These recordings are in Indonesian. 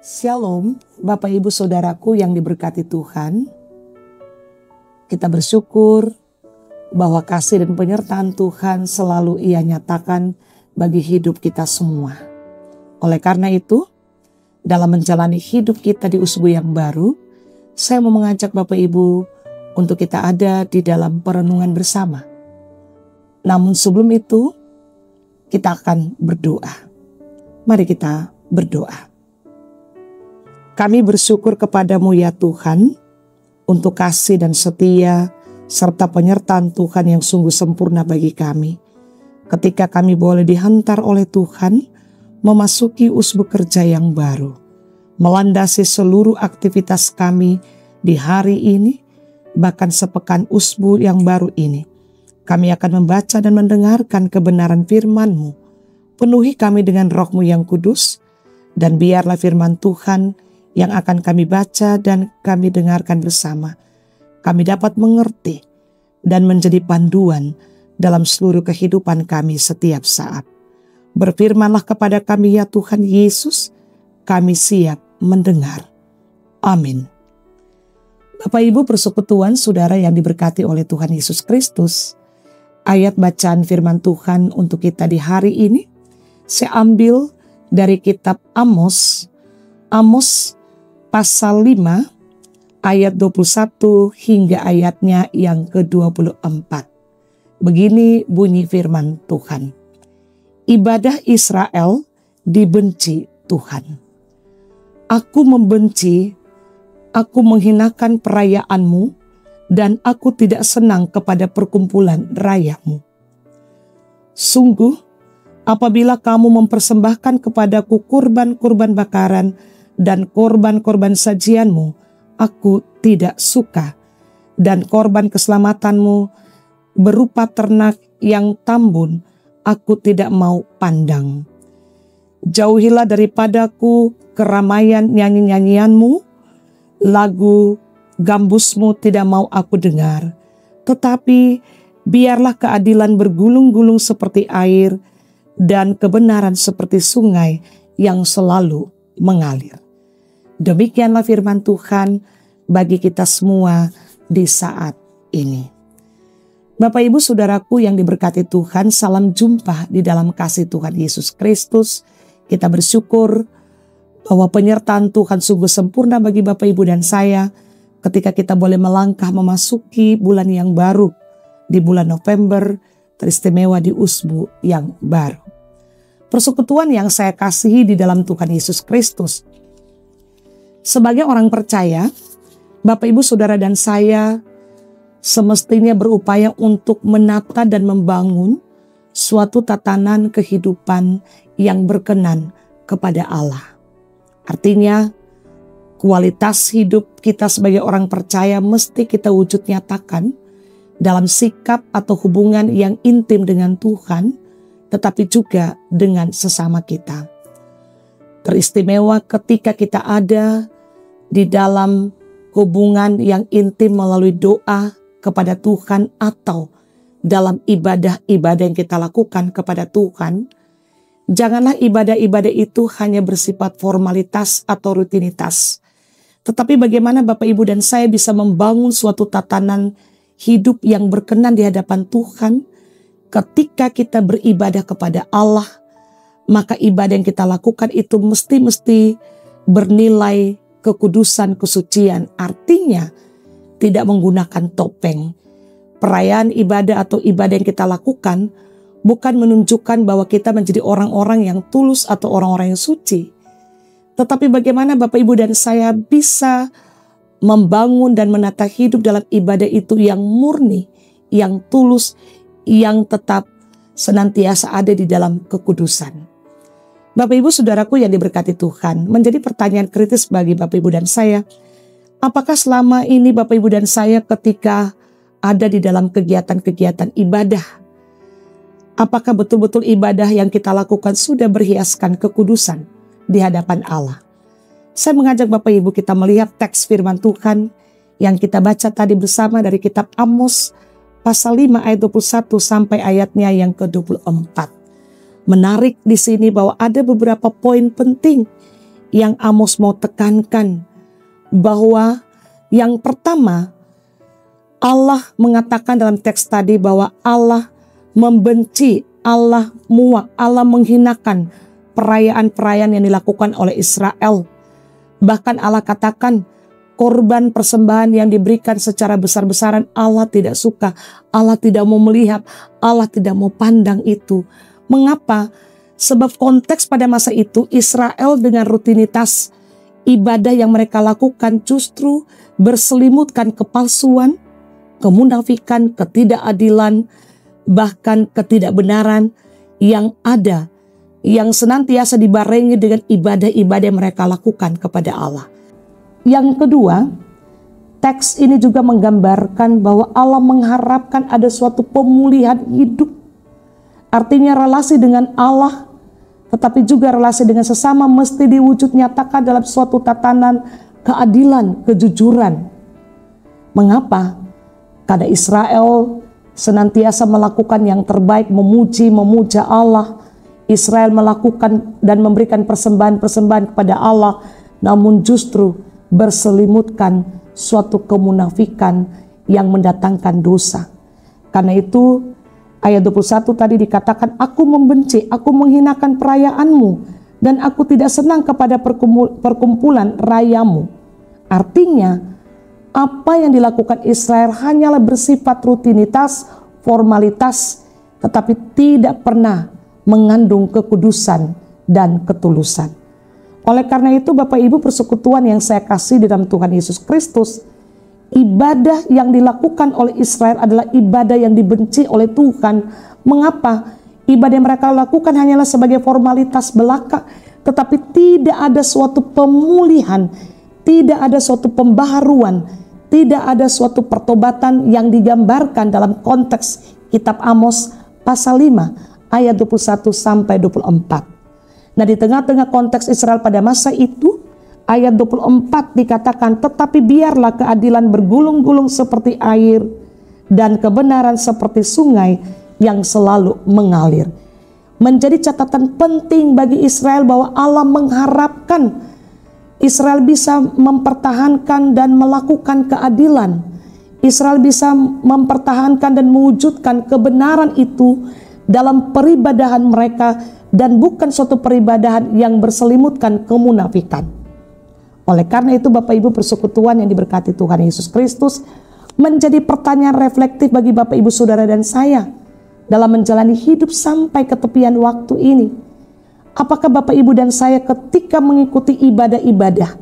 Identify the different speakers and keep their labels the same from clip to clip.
Speaker 1: Shalom, Bapak Ibu Saudaraku yang diberkati Tuhan. Kita bersyukur bahwa kasih dan penyertaan Tuhan selalu Ia nyatakan bagi hidup kita semua. Oleh karena itu, dalam menjalani hidup kita di usbu yang baru, saya mau mengajak Bapak Ibu untuk kita ada di dalam perenungan bersama. Namun sebelum itu, kita akan berdoa. Mari kita berdoa. Kami bersyukur kepadamu ya Tuhan, untuk kasih dan setia, serta penyertaan Tuhan yang sungguh sempurna bagi kami. Ketika kami boleh dihantar oleh Tuhan, memasuki usbu kerja yang baru, melandasi seluruh aktivitas kami di hari ini, bahkan sepekan usbu yang baru ini. Kami akan membaca dan mendengarkan kebenaran firman-Mu. Penuhi kami dengan Roh-Mu yang kudus, dan biarlah firman Tuhan yang akan kami baca dan kami dengarkan bersama, kami dapat mengerti dan menjadi panduan dalam seluruh kehidupan kami setiap saat. Berfirmanlah kepada kami ya Tuhan Yesus, kami siap mendengar. Amin. Bapak Ibu persekutuan saudara yang diberkati oleh Tuhan Yesus Kristus, ayat bacaan firman Tuhan untuk kita di hari ini, saya ambil dari kitab Amos pasal 5 ayat 21 hingga ayatnya yang ke-24. Begini bunyi firman Tuhan. Ibadah Israel dibenci Tuhan. Aku membenci, aku menghinakan perayaanmu, dan aku tidak senang kepada perkumpulan rayamu. Sungguh, apabila kamu mempersembahkan kepadaku kurban-kurban bakaran dan korban-korban sajianmu, aku tidak suka, dan korban keselamatanmu berupa ternak yang tambun, aku tidak mau pandang. Jauhilah daripadaku keramaian nyanyi-nyanyianmu, lagu gambusmu tidak mau aku dengar, tetapi biarlah keadilan bergulung-gulung seperti air, dan kebenaran seperti sungai yang selalu mengalir. Demikianlah firman Tuhan bagi kita semua di saat ini. Bapak Ibu Saudaraku yang diberkati Tuhan, salam jumpa di dalam kasih Tuhan Yesus Kristus. Kita bersyukur bahwa penyertaan Tuhan sungguh sempurna bagi Bapak Ibu dan saya ketika kita boleh melangkah memasuki bulan yang baru, di bulan November, teristimewa di usbu yang baru. Persekutuan yang saya kasihi di dalam Tuhan Yesus Kristus, sebagai orang percaya, Bapak Ibu Saudara dan saya semestinya berupaya untuk menata dan membangun suatu tatanan kehidupan yang berkenan kepada Allah. Artinya, kualitas hidup kita sebagai orang percaya mesti kita wujud nyatakan dalam sikap atau hubungan yang intim dengan Tuhan, tetapi juga dengan sesama kita. Teristimewa ketika kita ada di dalam hubungan yang intim melalui doa kepada Tuhan atau dalam ibadah-ibadah yang kita lakukan kepada Tuhan. Janganlah ibadah-ibadah itu hanya bersifat formalitas atau rutinitas. Tetapi bagaimana Bapak Ibu dan saya bisa membangun suatu tatanan hidup yang berkenan di hadapan Tuhan ketika kita beribadah kepada Allah. Maka ibadah yang kita lakukan itu mesti bernilai kekudusan, kesucian. Artinya tidak menggunakan topeng. Perayaan ibadah atau ibadah yang kita lakukan bukan menunjukkan bahwa kita menjadi orang-orang yang tulus atau orang-orang yang suci. Tetapi bagaimana Bapak Ibu dan saya bisa membangun dan menata hidup dalam ibadah itu yang murni, yang tulus, yang tetap senantiasa ada di dalam kekudusan. Bapak Ibu Saudaraku yang diberkati Tuhan, menjadi pertanyaan kritis bagi Bapak Ibu dan saya. Apakah selama ini Bapak Ibu dan saya ketika ada di dalam kegiatan-kegiatan ibadah, apakah betul-betul ibadah yang kita lakukan sudah berhiaskan kekudusan di hadapan Allah? Saya mengajak Bapak Ibu kita melihat teks firman Tuhan yang kita baca tadi bersama dari kitab Amos pasal 5 ayat 21 sampai ayatnya yang ke-24. Menarik di sini bahwa ada beberapa poin penting yang Amos mau tekankan, bahwa yang pertama, Allah mengatakan dalam teks tadi bahwa Allah membenci, Allah muak, Allah menghinakan perayaan-perayaan yang dilakukan oleh Israel. Bahkan Allah katakan korban persembahan yang diberikan secara besar-besaran Allah tidak suka, Allah tidak mau melihat, Allah tidak mau pandang itu. Mengapa? Sebab konteks pada masa itu Israel dengan rutinitas ibadah yang mereka lakukan justru berselimutkan kepalsuan, kemunafikan, ketidakadilan, bahkan ketidakbenaran yang ada, yang senantiasa dibarengi dengan ibadah-ibadah yang mereka lakukan kepada Allah. Yang kedua, teks ini juga menggambarkan bahwa Allah mengharapkan ada suatu pemulihan hidup. Artinya relasi dengan Allah, tetapi juga relasi dengan sesama mesti diwujud nyatakan dalam suatu tatanan keadilan, kejujuran. Mengapa? Karena Israel senantiasa melakukan yang terbaik, memuji, memuja Allah. Israel melakukan dan memberikan persembahan-persembahan kepada Allah, namun justru berselimutkan suatu kemunafikan yang mendatangkan dosa. Karena itu ayat 21 tadi dikatakan, aku membenci, aku menghinakan perayaanmu, dan aku tidak senang kepada perkumpulan rayamu. Artinya, apa yang dilakukan Israel hanyalah bersifat rutinitas, formalitas, tetapi tidak pernah mengandung kekudusan dan ketulusan. Oleh karena itu Bapak Ibu persekutuan yang saya kasih di dalam Tuhan Yesus Kristus, ibadah yang dilakukan oleh Israel adalah ibadah yang dibenci oleh Tuhan. Mengapa? Ibadah yang mereka lakukan hanyalah sebagai formalitas belaka, tetapi tidak ada suatu pemulihan, tidak ada suatu pembaharuan, tidak ada suatu pertobatan yang digambarkan dalam konteks kitab Amos pasal 5 ayat 21 sampai 24. Nah, di tengah-tengah konteks Israel pada masa itu, ayat 24 dikatakan, tetapi biarlah keadilan bergulung-gulung seperti air dan kebenaran seperti sungai yang selalu mengalir. Menjadi catatan penting bagi Israel bahwa Allah mengharapkan Israel bisa mempertahankan dan melakukan keadilan. Israel bisa mempertahankan dan mewujudkan kebenaran itu dalam peribadahan mereka dan bukan suatu peribadahan yang berselimutkan kemunafikan. Oleh karena itu Bapak Ibu persekutuan yang diberkati Tuhan Yesus Kristus, menjadi pertanyaan reflektif bagi Bapak Ibu Saudara dan saya dalam menjalani hidup sampai ke tepian waktu ini. Apakah Bapak Ibu dan saya ketika mengikuti ibadah-ibadah,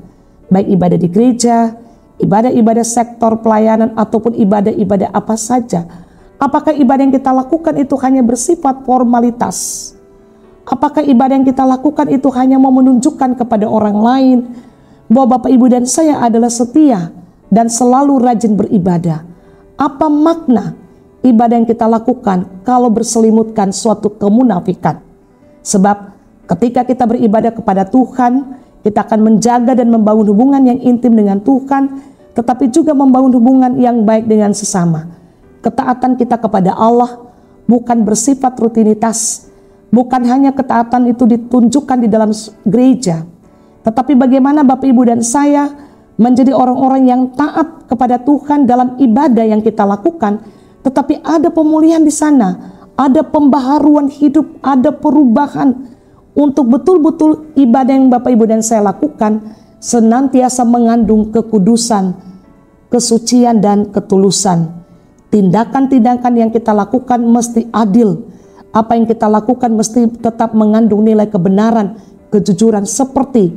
Speaker 1: baik ibadah di gereja, ibadah-ibadah sektor pelayanan ataupun ibadah-ibadah apa saja, apakah ibadah yang kita lakukan itu hanya bersifat formalitas? Apakah ibadah yang kita lakukan itu hanya mau menunjukkan kepada orang lain bahwa Bapak Ibu dan saya adalah setia dan selalu rajin beribadah? Apa makna ibadah yang kita lakukan kalau berselimutkan suatu kemunafikan? Sebab ketika kita beribadah kepada Tuhan, kita akan menjaga dan membangun hubungan yang intim dengan Tuhan, tetapi juga membangun hubungan yang baik dengan sesama. Ketaatan kita kepada Allah bukan bersifat rutinitas, bukan hanya ketaatan itu ditunjukkan di dalam gereja, tetapi bagaimana Bapak Ibu dan saya menjadi orang-orang yang taat kepada Tuhan dalam ibadah yang kita lakukan, tetapi ada pemulihan di sana, ada pembaharuan hidup, ada perubahan, untuk betul-betul ibadah yang Bapak Ibu dan saya lakukan senantiasa mengandung kekudusan, kesucian dan ketulusan. Tindakan-tindakan yang kita lakukan mesti adil. Apa yang kita lakukan mesti tetap mengandung nilai kebenaran, kejujuran seperti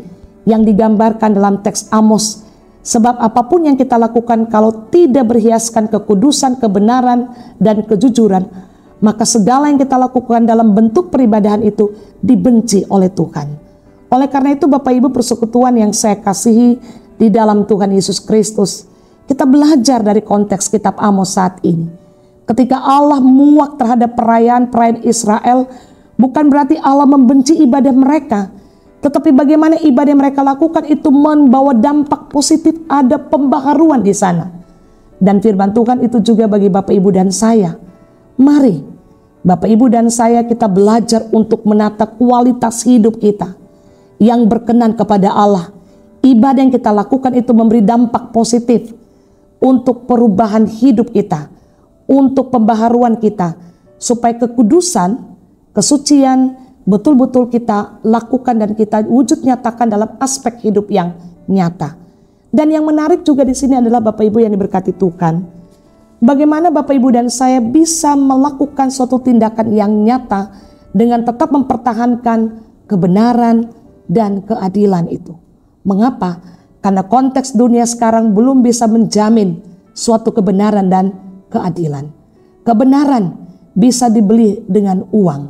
Speaker 1: yang digambarkan dalam teks Amos. Sebab apapun yang kita lakukan kalau tidak berhiaskan kekudusan, kebenaran dan kejujuran, maka segala yang kita lakukan dalam bentuk peribadahan itu dibenci oleh Tuhan. Oleh karena itu Bapak Ibu persekutuan yang saya kasihi di dalam Tuhan Yesus Kristus, kita belajar dari konteks kitab Amos saat ini. Ketika Allah muak terhadap perayaan-perayaan Israel, bukan berarti Allah membenci ibadah mereka, tetapi bagaimana ibadah yang mereka lakukan itu membawa dampak positif, ada pembaharuan di sana. Dan firman Tuhan itu juga bagi Bapak Ibu dan saya. Mari Bapak Ibu dan saya kita belajar untuk menata kualitas hidup kita, yang berkenan kepada Allah. Ibadah yang kita lakukan itu memberi dampak positif untuk perubahan hidup kita, untuk pembaharuan kita, supaya kekudusan, kesucian betul-betul kita lakukan dan kita wujud nyatakan dalam aspek hidup yang nyata. Dan yang menarik juga di sini adalah Bapak Ibu yang diberkati Tuhan, bagaimana Bapak Ibu dan saya bisa melakukan suatu tindakan yang nyata dengan tetap mempertahankan kebenaran dan keadilan itu. Mengapa? Karena konteks dunia sekarang belum bisa menjamin suatu kebenaran dan keadilan. Kebenaran bisa dibeli dengan uang.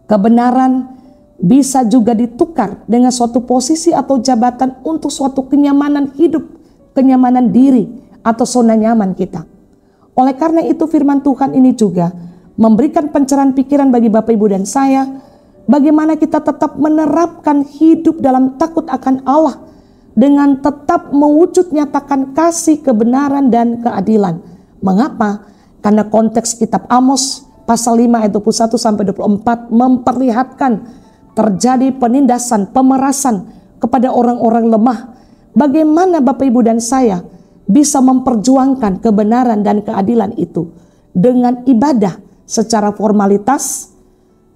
Speaker 1: Kebenaran bisa juga ditukar dengan suatu posisi atau jabatan untuk suatu kenyamanan hidup, kenyamanan diri atau zona nyaman kita. Oleh karena itu firman Tuhan ini juga memberikan pencerahan pikiran bagi Bapak Ibu dan saya, bagaimana kita tetap menerapkan hidup dalam takut akan Allah dengan tetap mewujud nyatakan kasih, kebenaran, dan keadilan. Mengapa? Karena konteks kitab Amos pasal 5 ayat 21 sampai 24 memperlihatkan terjadi penindasan, pemerasan kepada orang-orang lemah. Bagaimana Bapak Ibu dan saya bisa memperjuangkan kebenaran dan keadilan itu dengan ibadah secara formalitas?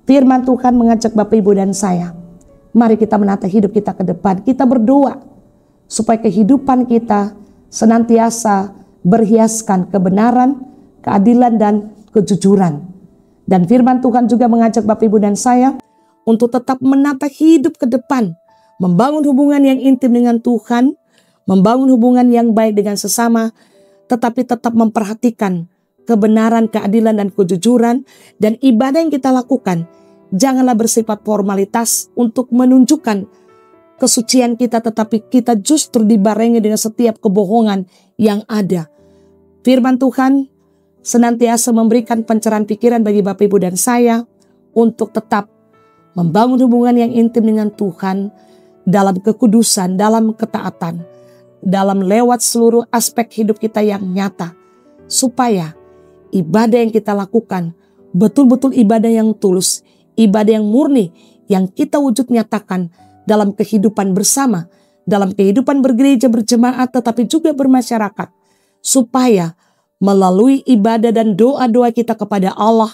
Speaker 1: Firman Tuhan mengajak Bapak Ibu dan saya, mari kita menata hidup kita ke depan. Kita berdoa supaya kehidupan kita senantiasa berhiaskan kebenaran, keadilan, dan kejujuran. Dan firman Tuhan juga mengajak Bapak Ibu dan saya untuk tetap menata hidup ke depan, membangun hubungan yang intim dengan Tuhan, membangun hubungan yang baik dengan sesama, tetapi tetap memperhatikan kebenaran, keadilan, dan kejujuran. Dan ibadah yang kita lakukan janganlah bersifat formalitas untuk menunjukkan kesucian kita, tetapi kita justru dibarengi dengan setiap kebohongan yang ada. Firman Tuhan senantiasa memberikan pencerahan pikiran bagi Bapak Ibu dan saya untuk tetap membangun hubungan yang intim dengan Tuhan dalam kekudusan, dalam ketaatan, dalam lewat seluruh aspek hidup kita yang nyata, supaya ibadah yang kita lakukan betul-betul ibadah yang tulus, ibadah yang murni, yang kita wujud nyatakan dalam kehidupan bersama, dalam kehidupan bergereja berjemaat, tetapi juga bermasyarakat, supaya melalui ibadah dan doa-doa kita kepada Allah,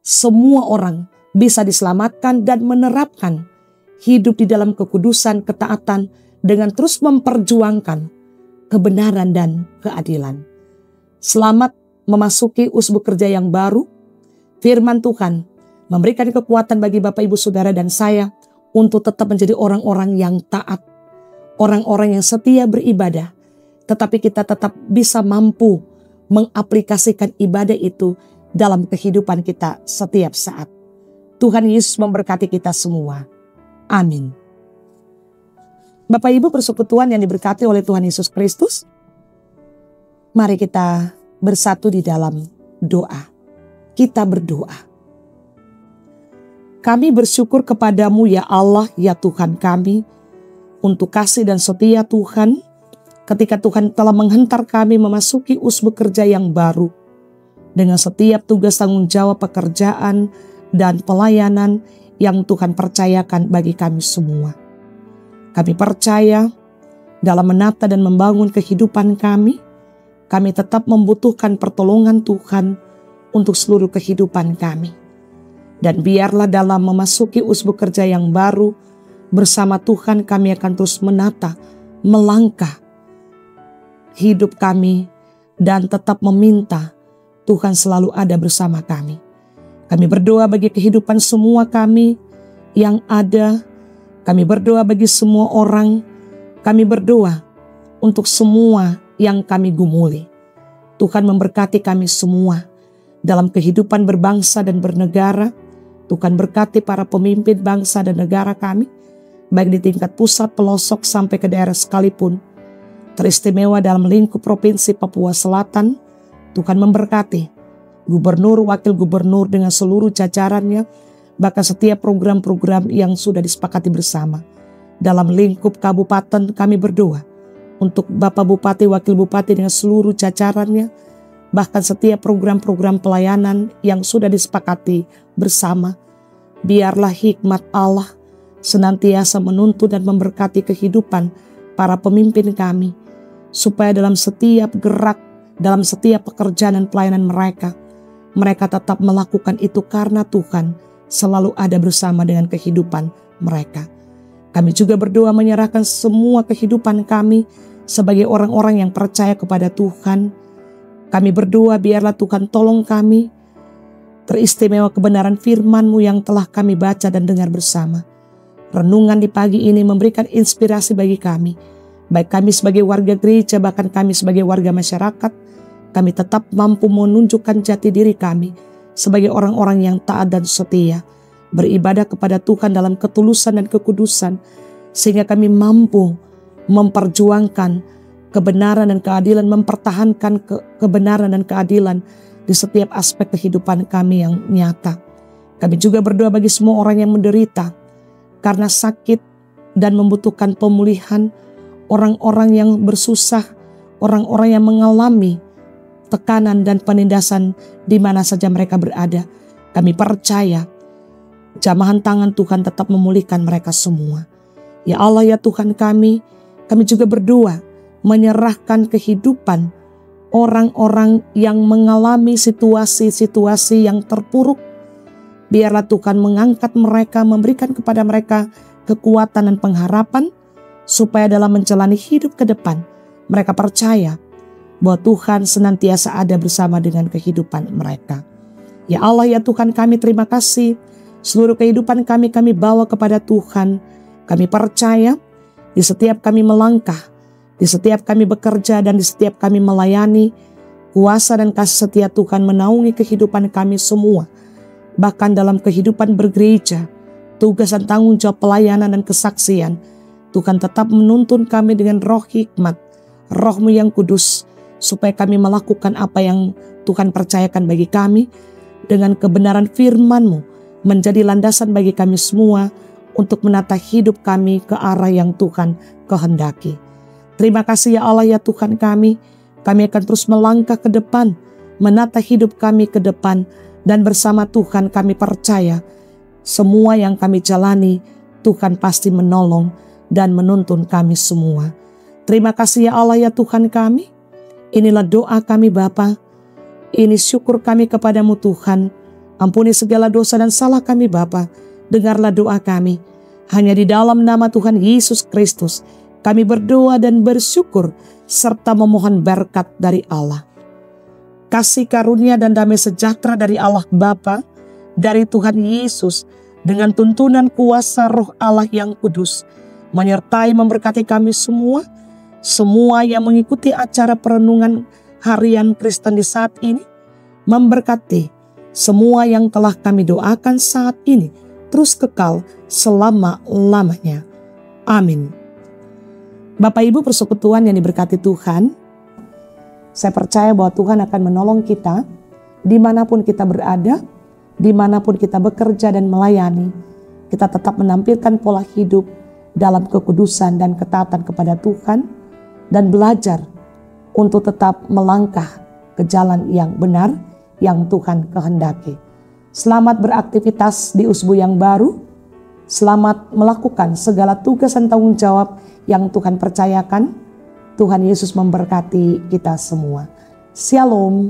Speaker 1: semua orang bisa diselamatkan dan menerapkan hidup di dalam kekudusan, ketaatan, dengan terus memperjuangkan kebenaran dan keadilan. Selamat memasuki usbuk kerja yang baru. Firman Tuhan memberikan kekuatan bagi Bapak Ibu Saudara dan saya untuk tetap menjadi orang-orang yang taat, orang-orang yang setia beribadah, tetapi kita tetap bisa mampu mengaplikasikan ibadah itu dalam kehidupan kita setiap saat. Tuhan Yesus memberkati kita semua. Amin. Bapak Ibu persekutuan yang diberkati oleh Tuhan Yesus Kristus, mari kita bersatu di dalam doa. Kita berdoa. Kami bersyukur kepadamu ya Allah, ya Tuhan kami, untuk kasih dan setia Tuhan, ketika Tuhan telah menghentar kami memasuki usbuk kerja yang baru, dengan setiap tugas tanggung jawab pekerjaan dan pelayanan yang Tuhan percayakan bagi kami semua. Kami percaya dalam menata dan membangun kehidupan kami tetap membutuhkan pertolongan Tuhan untuk seluruh kehidupan kami. Dan biarlah dalam memasuki usbuk kerja yang baru, bersama Tuhan kami akan terus menata, melangkah hidup kami, dan tetap meminta Tuhan selalu ada bersama kami. Kami berdoa bagi kehidupan semua kami yang ada. Kami berdoa bagi semua orang. Kami berdoa untuk semua yang kami gumuli. Tuhan memberkati kami semua dalam kehidupan berbangsa dan bernegara. Tuhan berkati para pemimpin bangsa dan negara kami, baik di tingkat pusat, pelosok, sampai ke daerah sekalipun. Teristimewa dalam lingkup Provinsi Papua Selatan, Tuhan memberkati gubernur, wakil gubernur dengan seluruh jajarannya, bahkan setiap program-program yang sudah disepakati bersama. Dalam lingkup kabupaten kami berdoa untuk Bapak Bupati, Wakil Bupati dengan seluruh jajarannya, bahkan setiap program-program pelayanan yang sudah disepakati bersama. Biarlah hikmat Allah senantiasa menuntun dan memberkati kehidupan para pemimpin kami, supaya dalam setiap gerak, dalam setiap pekerjaan dan pelayanan mereka tetap melakukan itu karena Tuhan selalu ada bersama dengan kehidupan mereka. Kami juga berdoa menyerahkan semua kehidupan kami sebagai orang-orang yang percaya kepada Tuhan. Kami berdoa biarlah Tuhan tolong kami, teristimewa kebenaran firman-Mu yang telah kami baca dan dengar bersama. Renungan di pagi ini memberikan inspirasi bagi kami, baik kami sebagai warga gereja, bahkan kami sebagai warga masyarakat. Kami tetap mampu menunjukkan jati diri kami sebagai orang-orang yang taat dan setia, beribadah kepada Tuhan dalam ketulusan dan kekudusan, sehingga kami mampu memperjuangkan kebenaran dan keadilan, mempertahankan kebenaran dan keadilan di setiap aspek kehidupan kami yang nyata. Kami juga berdoa bagi semua orang yang menderita karena sakit dan membutuhkan pemulihan, orang-orang yang bersusah, orang-orang yang mengalami tekanan dan penindasan di mana saja mereka berada. Kami percaya jamahan tangan Tuhan tetap memulihkan mereka semua. Ya Allah, ya Tuhan kami juga berdoa menyerahkan kehidupan orang-orang yang mengalami situasi-situasi yang terpuruk. Biarlah Tuhan mengangkat mereka, memberikan kepada mereka kekuatan dan pengharapan, supaya dalam menjalani hidup ke depan, mereka percaya bahwa Tuhan senantiasa ada bersama dengan kehidupan mereka. Ya Allah, ya Tuhan kami terima kasih. Seluruh kehidupan kami bawa kepada Tuhan. Kami percaya di setiap kami melangkah, di setiap kami bekerja, dan di setiap kami melayani, kuasa dan kasih setia Tuhan menaungi kehidupan kami semua. Bahkan dalam kehidupan bergereja, tugas dan tanggung jawab pelayanan dan kesaksian, Tuhan tetap menuntun kami dengan roh hikmat, roh-Mu yang kudus, supaya kami melakukan apa yang Tuhan percayakan bagi kami, dengan kebenaran firman-Mu menjadi landasan bagi kami semua untuk menata hidup kami ke arah yang Tuhan kehendaki. Terima kasih ya Allah, ya Tuhan kami akan terus melangkah ke depan, menata hidup kami ke depan, dan bersama Tuhan kami percaya semua yang kami jalani Tuhan pasti menolong dan menuntun kami semua. Terima kasih ya Allah, ya Tuhan kami. Inilah doa kami Bapa. Ini syukur kami kepadamu Tuhan. Ampuni segala dosa dan salah kami Bapa. Dengarlah doa kami. Hanya di dalam nama Tuhan Yesus Kristus kami berdoa dan bersyukur serta memohon berkat dari Allah. Kasih karunia dan damai sejahtera dari Allah Bapa, dari Tuhan Yesus, dengan tuntunan kuasa Roh Allah yang kudus, menyertai memberkati kami semua yang mengikuti acara perenungan harian Kristen di saat ini, memberkati semua yang telah kami doakan saat ini, terus kekal selama-lamanya. Amin. Bapak Ibu persekutuan yang diberkati Tuhan, saya percaya bahwa Tuhan akan menolong kita dimanapun kita berada, dimanapun kita bekerja dan melayani. Kita tetap menampilkan pola hidup dalam kekudusan dan ketaatan kepada Tuhan, dan belajar untuk tetap melangkah ke jalan yang benar yang Tuhan kehendaki. Selamat beraktivitas di usbu yang baru. Selamat melakukan segala tugas dan tanggung jawab yang Tuhan percayakan. Tuhan Yesus memberkati kita semua. Shalom.